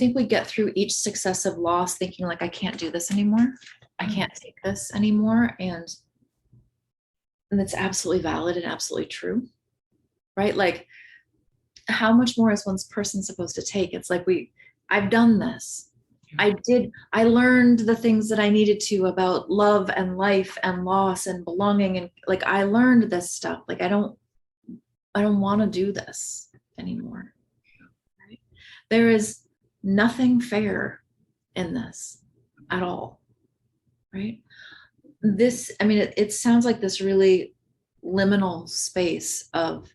think we get through each successive loss thinking like, I can't do this anymore. I can't take this anymore. And that's absolutely valid and absolutely true, right? Like, how much more is one person supposed to take? It's like, I've done this. I learned the things that I needed to about love and life and loss and belonging. And like, I learned this stuff. Like, I don't want to do this anymore. Right? There is nothing fair in this at all. Right? This, I mean, it sounds like this really liminal space of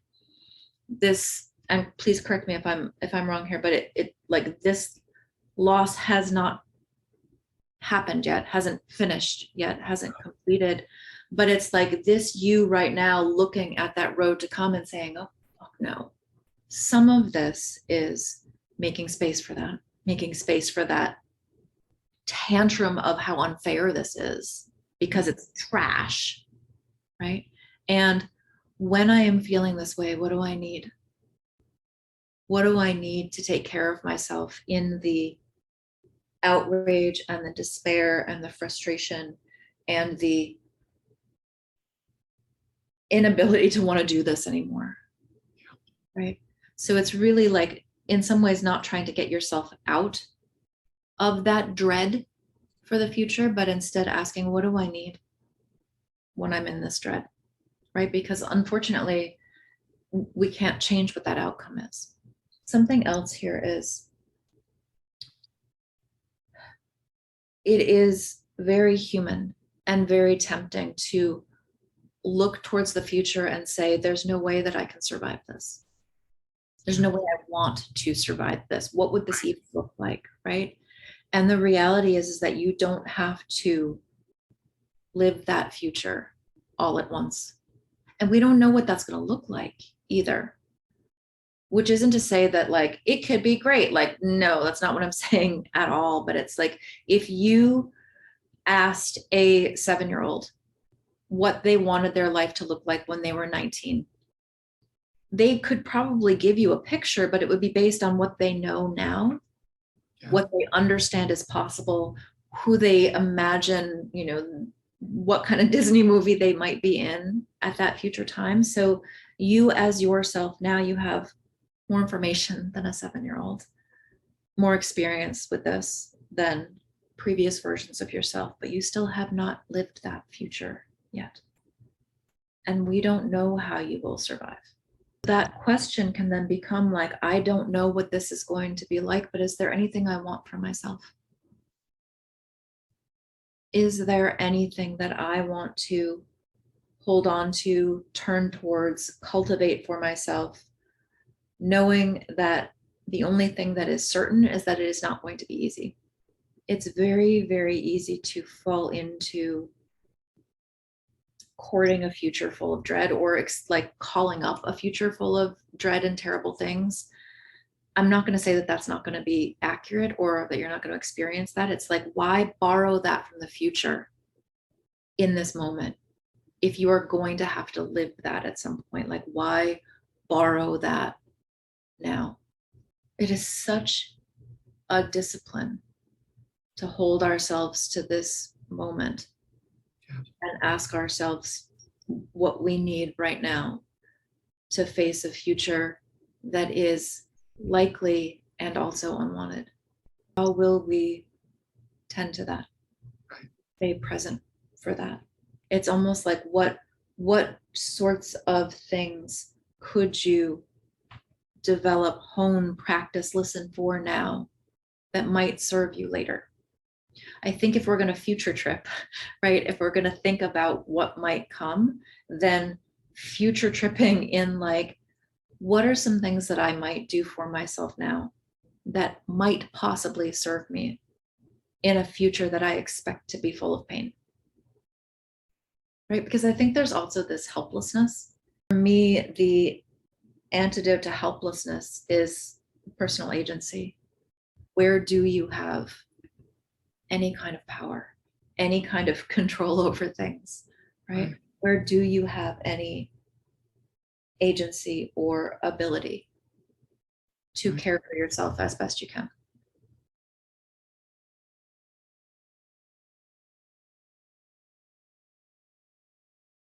this, and please correct me if I'm wrong here, but it like this loss has not happened yet, hasn't finished yet, hasn't completed, but it's like this you right now looking at that road to come and saying, oh no, some of this is making space for that tantrum of how unfair this is because it's trash, right? And when I am feeling this way, what do I need? What do I need to take care of myself in the outrage and the despair and the frustration and the inability to want to do this anymore, right? So it's really like, in some ways, not trying to get yourself out of that dread for the future, but instead asking, what do I need when I'm in this dread, right? Because unfortunately, we can't change what that outcome is. Something else here is, it is very human and very tempting to look towards the future and say, there's no way that I can survive this. There's no way I want to survive this. What would this even look like, right? And the reality is that you don't have to live that future all at once. And we don't know what that's going to look like either. Which isn't to say that like it could be great. Like, no, that's not what I'm saying at all. But it's like, if you asked a 7-year-old what they wanted their life to look like when they were 19, they could probably give you a picture, but it would be based on what they know now, what they understand is possible, who they imagine, what kind of Disney movie they might be in at that future time. So you as yourself now, you have more information than a 7-year-old, more experience with this than previous versions of yourself, but you still have not lived that future yet. And we don't know how you will survive. That question can then become like, I don't know what this is going to be like, but is there anything I want for myself? Is there anything that I want to hold on to, turn towards, cultivate for myself, knowing that the only thing that is certain is that it is not going to be easy. It's very, very easy to fall into courting a future full of dread, or like calling up a future full of dread and terrible things. I'm not going to say that that's not going to be accurate or that you're not going to experience that. It's like, why borrow that from the future in this moment if you are going to have to live that at some point? Like, why borrow that now? It is such a discipline to hold ourselves to this moment and ask ourselves what we need right now to face a future that is likely and also unwanted. How will we tend to that? Stay present for that. It's almost like, what sorts of things could you develop, hone, practice, listen for now that might serve you later? I think if we're going to future trip, right, if we're going to think about what might come, then future tripping in like, what are some things that I might do for myself now that might possibly serve me in a future that I expect to be full of pain? Right? Because I think there's also this helplessness. For me, the antidote to helplessness is personal agency. Where do you have any kind of power, any kind of control over things, right? Where do you have any agency or ability to care for yourself as best you can?